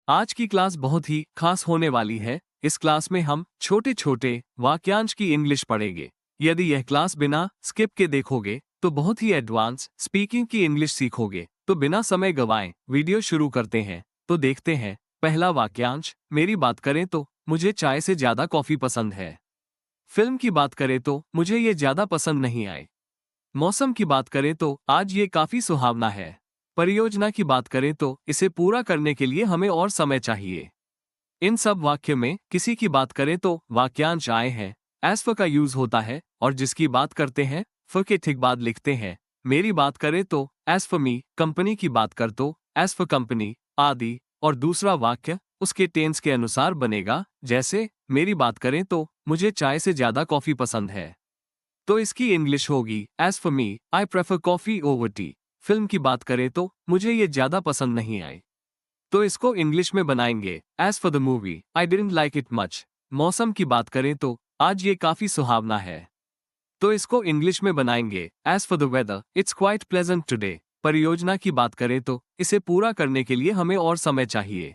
आज की क्लास बहुत ही खास होने वाली है। इस क्लास में हम छोटे छोटे वाक्यांश की इंग्लिश पढ़ेंगे। यदि यह क्लास बिना स्किप के देखोगे तो बहुत ही एडवांस स्पीकिंग की इंग्लिश सीखोगे। तो बिना समय गवाएं वीडियो शुरू करते हैं। तो देखते हैं पहला वाक्यांश। मेरी बात करें तो मुझे चाय से ज्यादा कॉफी पसंद है। फिल्म की बात करें तो मुझे ये ज्यादा पसंद नहीं आए। मौसम की बात करें तो आज ये काफी सुहावना है। परियोजना की बात करें तो इसे पूरा करने के लिए हमें और समय चाहिए। इन सब वाक्य में किसी की बात करें तो वाक्यांश आए हैं एज फ का यूज होता है और जिसकी बात करते हैं फ के ठीक बाद लिखते हैं। मेरी बात करें तो एज फ मी, कंपनी की बात कर तो एज फ कंपनी आदि। और दूसरा वाक्य उसके टेंस के अनुसार बनेगा, जैसे मेरी बात करें तो मुझे चाय से ज्यादा कॉफी पसंद है। तो इसकी इंग्लिश होगी as for me I prefer coffee over tea. Film की बात करें तो मुझे ये ज्यादा पसंद नहीं आई। तो इसको इंग्लिश में बनाएंगे as for the movie I didn't like it much. मौसम की बात करें तो आज ये काफी सुहावना है। तो इसको इंग्लिश में बनाएंगे as for the weather it's quite pleasant today. परियोजना की बात करें तो इसे पूरा करने के लिए हमें और समय चाहिए।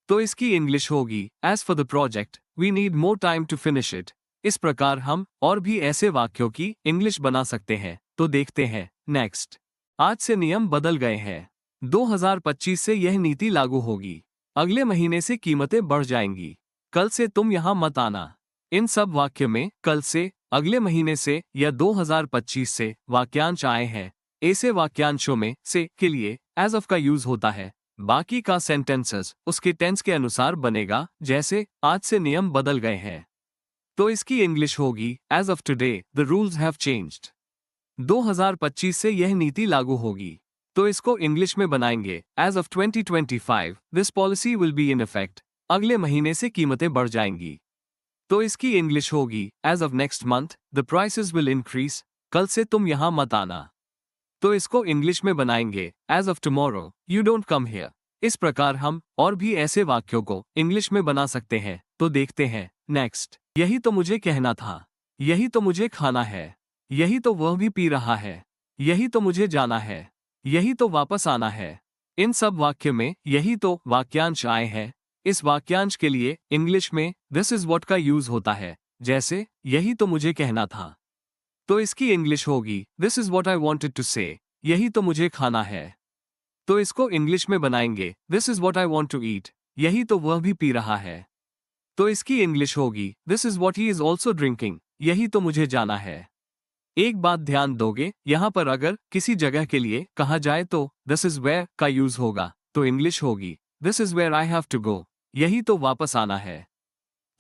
तो इसकी इंग्लिश होगी as for the project we need more time to finish it. इस प्रकार हम और भी ऐसे वाक्यों की इंग्लिश बना सकते हैं। तो देखते हैं नेक्स्ट। आज से नियम बदल गए हैं। 2025 से यह नीति लागू होगी। अगले महीने से कीमतें बढ़ जाएंगी। कल से तुम यहां मत आना। इन सब वाक्य में कल से, अगले महीने से या 2025 से वाक्यांश आए हैं। ऐसे वाक्यांशों में से के लिए एज ऑफ का यूज होता है। बाकी का सेंटेंसेस उसके टेंस के अनुसार बनेगा, जैसे आज से नियम बदल गए हैं। तो इसकी इंग्लिश होगी as of today the rules have changed. 2025 से यह नीति लागू होगी। तो इसको इंग्लिश में बनाएंगे as of 2025 this policy will be in effect. अगले महीने से कीमतें बढ़ जाएंगी। तो इसकी इंग्लिश होगी as of next month the prices will increase. कल से तुम यहां मत आना। तो इसको इंग्लिश में बनाएंगे as of tomorrow you don't come here. इस प्रकार हम और भी ऐसे वाक्यों को इंग्लिश में बना सकते हैं। तो देखते हैं नेक्स्ट। यही तो मुझे कहना था। यही तो मुझे खाना है। यही तो वह भी पी रहा है। यही तो मुझे जाना है। यही तो वापस आना है। इन सब वाक्य में यही तो वाक्यांश आए हैं। इस वाक्यांश के लिए इंग्लिश में दिस इज व्हाट का यूज होता है, जैसे यही तो मुझे कहना था। तो इसकी इंग्लिश होगी this is what I wanted to say. यही तो मुझे खाना है। तो इसको इंग्लिश में बनाएंगे this is what I want to eat. यही तो वह भी पी रहा है। तो इसकी इंग्लिश होगी this is what he is also drinking. यही तो मुझे जाना है। एक बात ध्यान दोगे, यहाँ पर अगर किसी जगह के लिए कहा जाए तो दिस इज वेयर का यूज होगा। तो इंग्लिश होगी this is where I have to go. यही तो वापस आना है।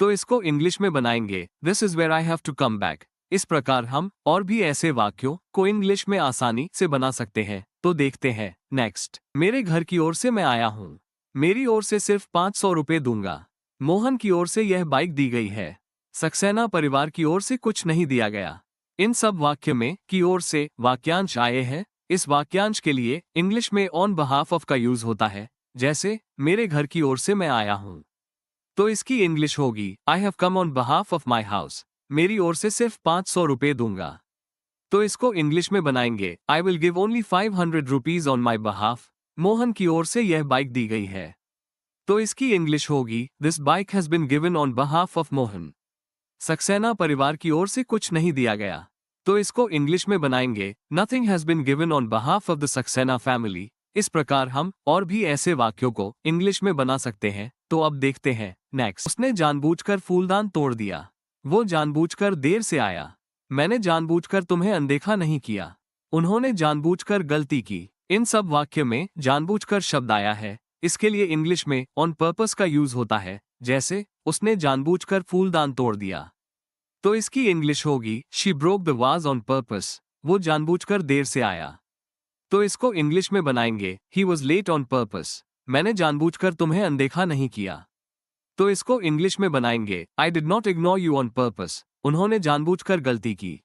तो इसको इंग्लिश में बनाएंगे this is where I have to come back. इस प्रकार हम और भी ऐसे वाक्यों को इंग्लिश में आसानी से बना सकते हैं। तो देखते हैं नेक्स्ट। मेरे घर की ओर से मैं आया हूँ। मेरी ओर से सिर्फ 500 रुपये दूंगा। मोहन की ओर से यह बाइक दी गई है। सक्सेना परिवार की ओर से कुछ नहीं दिया गया। इन सब वाक्य में की ओर से वाक्यांश आए हैं। इस वाक्यांश के लिए इंग्लिश में ऑन बिहाफ ऑफ का यूज होता है, जैसे मेरे घर की ओर से मैं आया हूँ। तो इसकी इंग्लिश होगी I have come on behalf of my house. मेरी ओर से सिर्फ 500 रुपये दूंगा। तो इसको इंग्लिश में बनाएंगे I will give only 500 rupees on my behalf. Mohan की ओर से यह बाइक दी गई है। तो इसकी इंग्लिश होगी this bike has been given on behalf of Mohan. Saxena परिवार की ओर से कुछ नहीं दिया गया। तो इसको इंग्लिश में बनाएंगे nothing has been given on behalf of the Saxena family. इस प्रकार हम और भी ऐसे वाक्यों को इंग्लिश में बना सकते हैं। तो अब देखते हैं नेक्स्ट। उसने जानबूझकर फूलदान तोड़ दिया। वो जानबूझकर देर से आया। मैंने जानबूझकर तुम्हें अनदेखा नहीं किया। उन्होंने जानबूझकर गलती की। इन सब वाक्य में जानबूझकर शब्द आया है। इसके लिए इंग्लिश में ऑन पर्पस का यूज होता है, जैसे उसने जानबूझकर फूलदान तोड़ दिया। तो इसकी इंग्लिश होगी she broke the was on purpose. वो जानबूझकर देर से आया। तो इसको इंग्लिश में बनाएंगे he was late on purpose. मैंने जानबूझकर तुम्हें अनदेखा नहीं किया। तो इसको इंग्लिश में बनाएंगे I did not ignore you on purpose. उन्होंने जानबूझकर गलती की।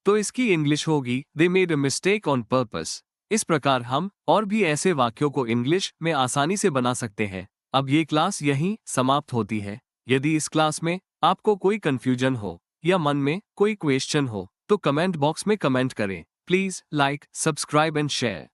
तो इसकी इंग्लिश होगी they made a mistake on purpose. इस प्रकार हम और भी ऐसे वाक्यों को इंग्लिश में आसानी से बना सकते हैं। अब ये क्लास यहीं समाप्त होती है। यदि इस क्लास में आपको कोई कंफ्यूजन हो या मन में कोई क्वेश्चन हो तो कमेंट बॉक्स में कमेंट करें। Please like, subscribe and share.